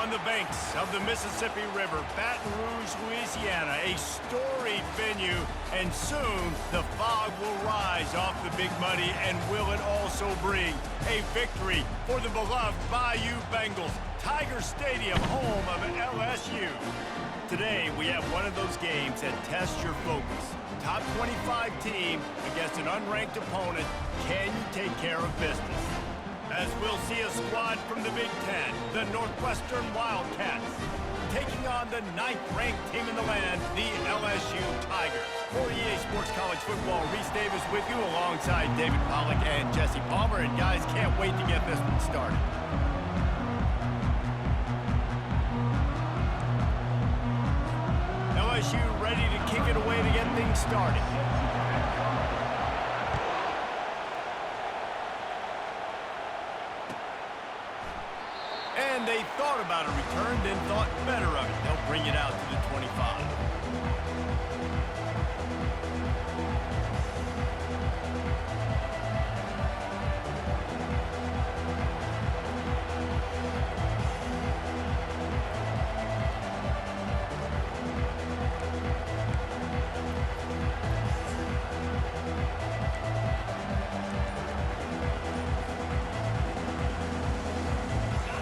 on the banks of the Mississippi River, Baton Rouge, Louisiana, a storied venue, and soon the fog will rise off the Big Muddy, and will it also bring a victory for the beloved Bayou Bengals, Tiger Stadium, home of LSU. Today, we have one of those games that tests your focus. Top 25 team against an unranked opponent. Can you take care of business? As we'll see a squad from the Big Ten, the Northwestern Wildcats, taking on the 9th-ranked team in the land, the LSU Tigers. For EA Sports College Football, Reese Davis with you alongside David Pollack and Jesse Palmer. And guys, can't wait to get this one started. LSU ready to kick it away to get things started. And they thought about a return, then thought better of it. They'll bring it out to the 25.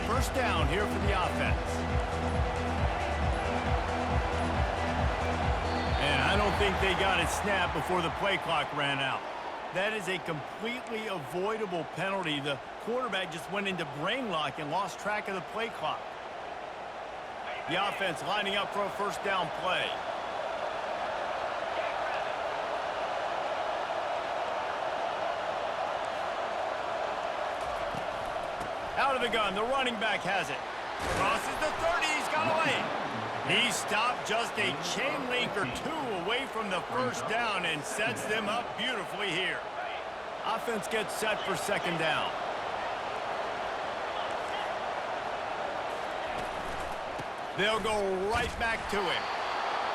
First down here for the offense. And I don't think they got it snapped before the play clock ran out. That is a completely avoidable penalty. The quarterback just went into brain lock and lost track of the play clock. The offense lining up for a first down play. Out of the gun, the running back has it. Crosses the 30, he's got away. He stopped just a chain link or two away from the first down and sets them up beautifully here. Offense gets set for second down. They'll go right back to it.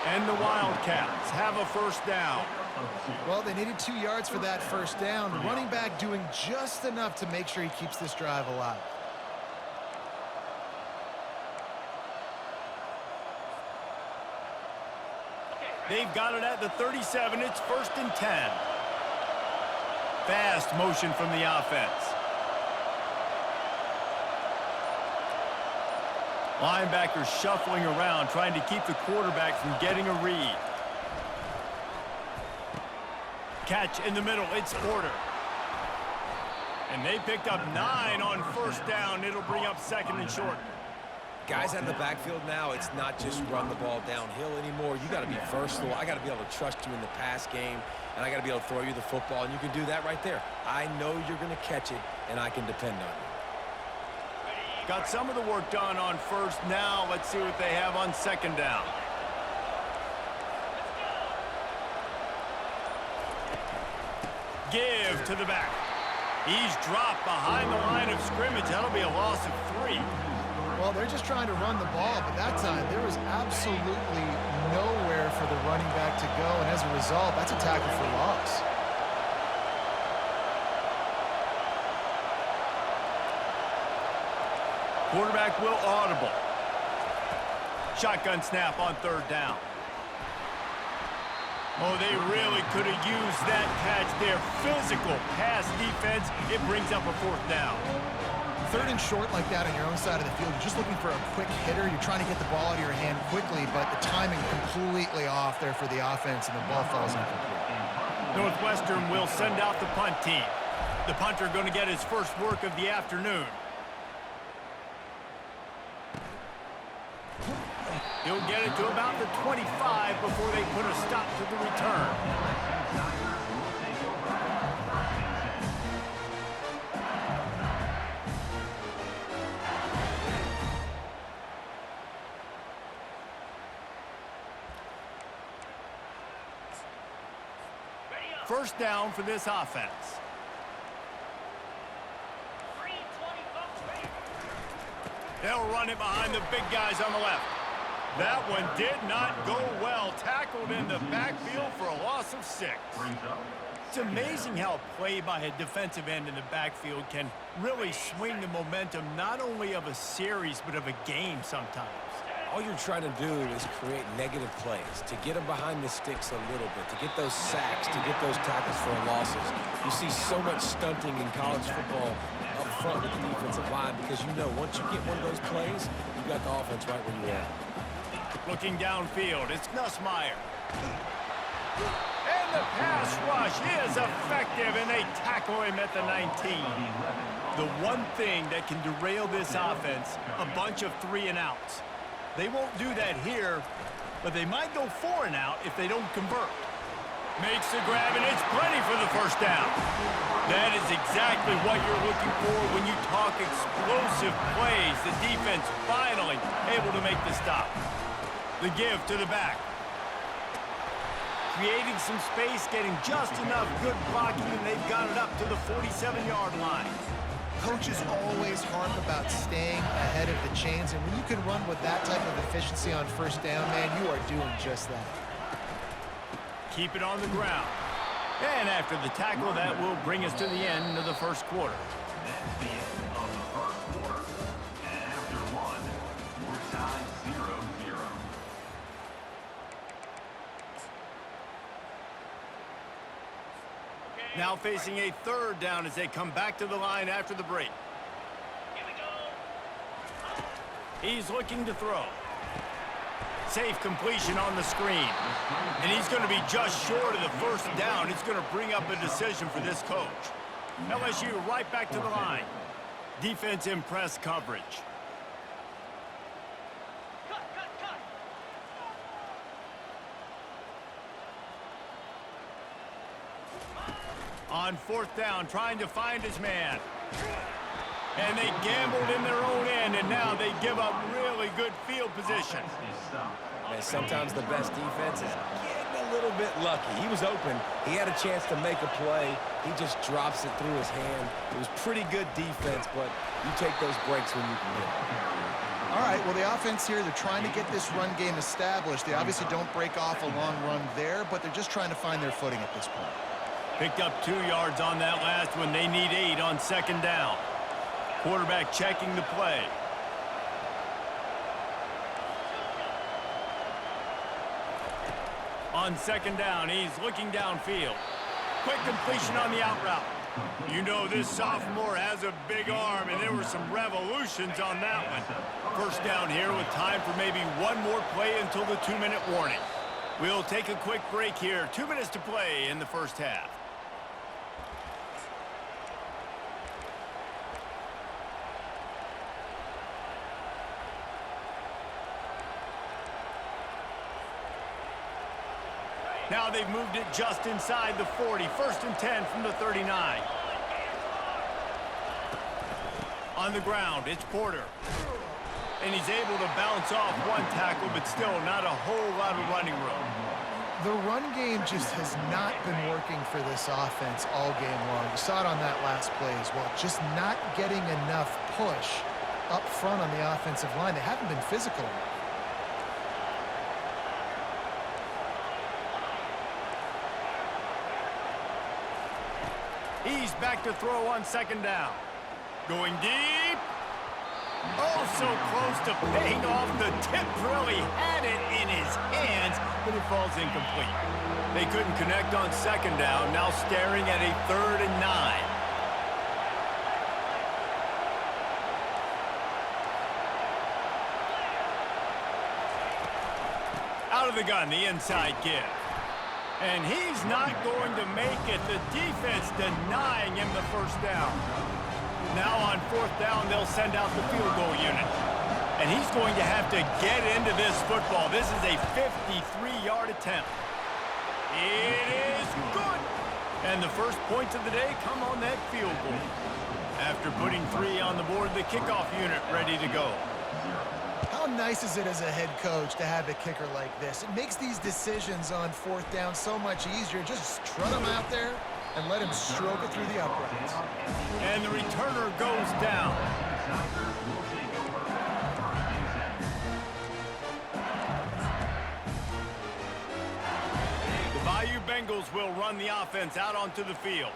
And the Wildcats have a first down. Well, they needed 2 yards for that first down. The running back doing just enough to make sure he keeps this drive alive. They've got it at the 37. It's 1st and 10. Fast motion from the offense. Linebackers shuffling around, trying to keep the quarterback from getting a read. Catch in the middle, it's Porter. And they picked up 9 on first down. It'll bring up 2nd and short. Guys out of the backfield now, it's not just run the ball downhill anymore. You got to be versatile. I got to be able to trust you in the pass game, and I got to be able to throw you the football, and you can do that right there. I know you're going to catch it, and I can depend on you. Got some of the work done on first. Now let's see what they have on second down. Give to the back. He's dropped behind the line of scrimmage. That'll be a loss of 3. Well, they're just trying to run the ball, but that time there was absolutely nowhere for the running back to go, and as a result, that's a tackle for loss. Quarterback will audible. Shotgun snap on third down. Oh, they really could have used that catch there. Physical pass defense. It brings up a 4th down. 3rd and short like that on your own side of the field. You're just looking for a quick hitter. You're trying to get the ball out of your hand quickly, but the timing completely off there for the offense, and the ball falls incomplete. Northwestern will send out the punt team. The punter going to get his first work of the afternoon. He'll get it to about the 25 before they put a stop to the return. First down for this offense. They'll run it behind the big guys on the left. That one did not go well. Tackled in the backfield for a loss of 6. It's amazing how a play by a defensive end in the backfield can really swing the momentum not only of a series but of a game sometimes. All you're trying to do is create negative plays, to get them behind the sticks a little bit, to get those sacks, to get those tackles for losses. You see so much stunting in college football up front with the defensive line because you know once you get one of those plays, you got the offense right where you are. Looking downfield, it's Nussmeier. And the pass rush is effective, and they tackle him at the 19. The one thing that can derail this offense, a bunch of 3-and-outs. They won't do that here, but they might go 4-and-out if they don't convert. Makes the grab, and it's plenty for the first down. That is exactly what you're looking for when you talk explosive plays. The defense finally able to make the stop. The give to the back. Creating some space, getting just enough good blocking, and they've got it up to the 47-yard line. Coaches always harp about staying ahead of the chains, and when you can run with that type of efficiency on first down, man, you are doing just that. Keep it on the ground. And after the tackle, that will bring us to the end of the first quarter. Now facing a third down as they come back to the line after the break. He's looking to throw. Safe completion on the screen. And he's going to be just short of the first down. It's going to bring up a decision for this coach. LSU right back to the line. Defense in press coverage. On fourth down, trying to find his man. And they gambled in their own end, and now they give up really good field position. Man, sometimes the best defense is getting a little bit lucky. He was open. He had a chance to make a play. He just drops it through his hand. It was pretty good defense, but you take those breaks when you can get it. All right, well, the offense here, they're trying to get this run game established. They obviously don't break off a long run there, but they're just trying to find their footing at this point. Picked up 2 yards on that last one. They need 8 on second down. Quarterback checking the play. On second down, he's looking downfield. Quick completion on the out route. You know this sophomore has a big arm, and there were some revolutions on that one. First down here with time for maybe one more play until the 2-minute warning. We'll take a quick break here. 2 minutes to play in the first half. Now they've moved it just inside the 40. First and 10 from the 39. On the ground, it's Porter. And he's able to bounce off one tackle, but still not a whole lot of running room. The run game just has not been working for this offense all game long. You saw it on that last play as well. Just not getting enough push up front on the offensive line. They haven't been physical enough. He's back to throw on second down. Going deep. Oh, so close to paying off the tip. Really had it in his hands, but it falls incomplete. They couldn't connect on second down. Now staring at a 3rd and 9. Out of the gun, the inside give. And he's not going to make it. The defense denying him the first down. Now on fourth down, they'll send out the field goal unit. And he's going to have to get into this football. This is a 53-yard attempt. It is good. And the first points of the day come on that field goal. After putting 3 on the board, the kickoff unit ready to go. How nice is it as a head coach to have a kicker like this? It makes these decisions on fourth down so much easier. Just trot him out there and let him stroke it through the uprights. And the returner goes down. The Bayou Bengals Eagles will run the offense out onto the field.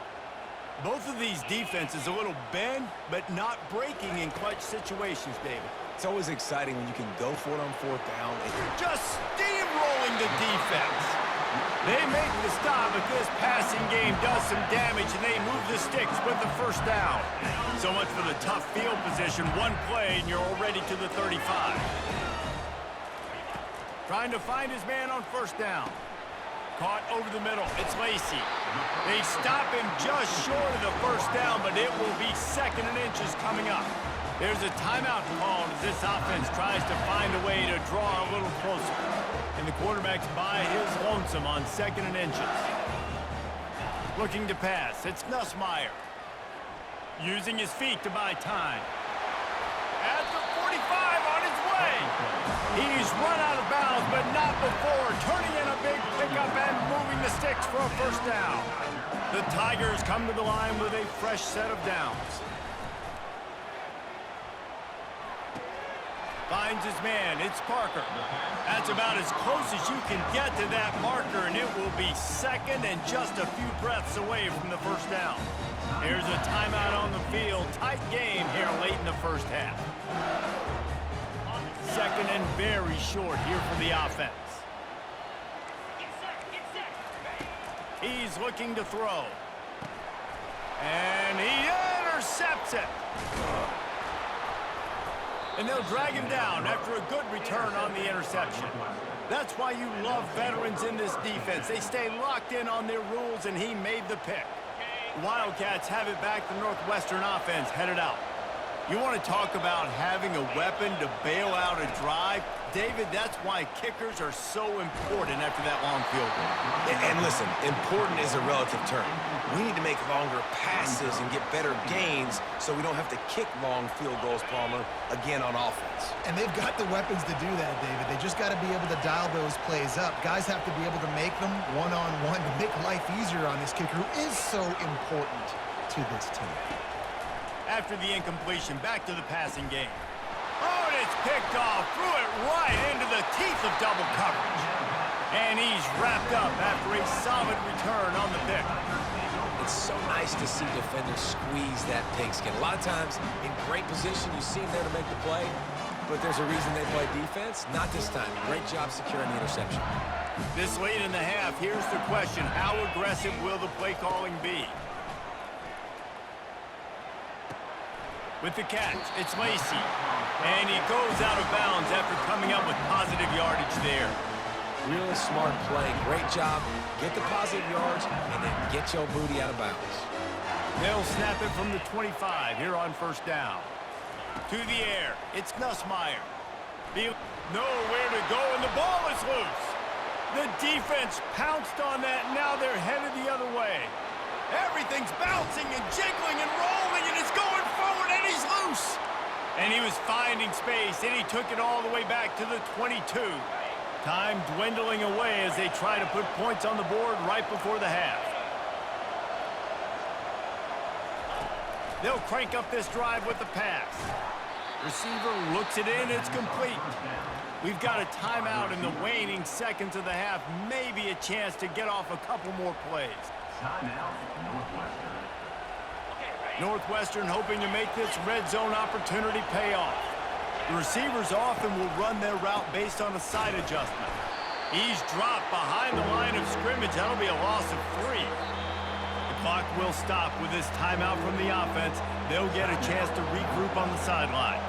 Both of these defenses a little bend, but not breaking in clutch situations, David. It's always exciting when you can go for it on fourth down. Just steamrolling the defense. They make the stop, but this passing game does some damage, and they move the sticks with the first down. So much for the tough field position. One play, and you're already to the 35. Trying to find his man on first down. Caught over the middle. It's Lacy. They stop him just short of the first down, but it will be 2nd and inches coming up. There's a timeout called as this offense tries to find a way to draw a little closer. And the quarterback's by his lonesome on 2nd and inches. Looking to pass. It's Nussmeier. Using his feet to buy time. At the 45 on his way. He's run out of bounds, but not before turning in a big pickup and moving the sticks for a first down. The Tigers come to the line with a fresh set of downs. Finds his man. It's Parker. That's about as close as you can get to that marker, and it will be 2nd and just a few breaths away from the first down. Here's a timeout on the field. Tight game here late in the first half. 2nd and very short here for the offense. He's looking to throw. And he intercepts it. And they'll drag him down after a good return on the interception. That's why you love veterans in this defense. They stay locked in on their rules, and he made the pick. Wildcats have it back. The Northwestern offense headed out. You want to talk about having a weapon to bail out a drive? David, that's why kickers are so important after that long field goal. And listen, important is a relative term. We need to make longer passes and get better gains so we don't have to kick long field goals, Palmer, again on offense. And they've got the weapons to do that, David. They just got to be able to dial those plays up. Guys have to be able to make them one-on-one to make life easier on this kicker who is so important to this team. After the incompletion, back to the passing game. Oh, and it's picked off. Threw it right into the teeth of double coverage. And he's wrapped up after a solid return on the pick. It's so nice to see defenders squeeze that pigskin. A lot of times, in great position, you see him there to make the play, but there's a reason they play defense. Not this time. Great job securing the interception. This late in the half, here's the question. How aggressive will the play calling be? With the catch, it's Lacy. And he goes out of bounds after coming up with positive yardage there. Really smart play. Great job. Get the positive yards and then get your booty out of bounds. They'll snap it from the 25 here on first down. To the air. It's Nussmeier. Nowhere to go, and the ball is loose. The defense pounced on that. Now they're headed the other way. Everything's bouncing and jiggling and rolling, and it's going forward, and he's loose. And he was finding space, and he took it all the way back to the 22. Time dwindling away as they try to put points on the board right before the half. They'll crank up this drive with the pass. Receiver looks it in, it's complete. We've got a timeout in the waning seconds of the half, maybe a chance to get off a couple more plays. Northwestern hoping to make this red zone opportunity pay off. The receivers often will run their route based on a side adjustment. He's dropped behind the line of scrimmage. That'll be a loss of 3. The clock will stop with this timeout from the offense. They'll get a chance to regroup on the sideline.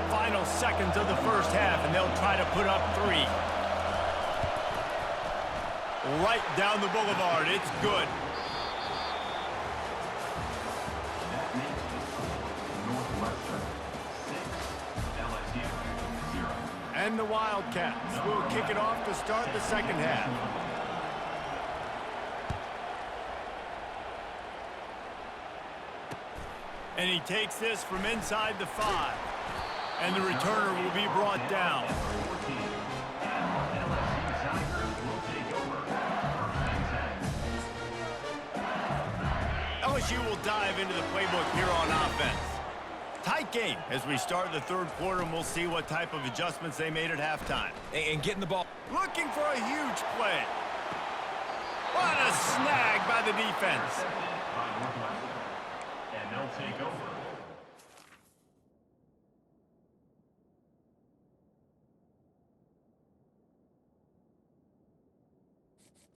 Final seconds of the first half, and they'll try to put up 3. Right down the boulevard. It's good. And the Wildcats will kick it off to start the second half. And he takes this from inside the 5. And the returner will be brought down. LSU will dive into the playbook here on offense. Tight game as we start the third quarter, and we'll see what type of adjustments they made at halftime. And getting the ball. Looking for a huge play. What a snag by the defense. And they'll take over.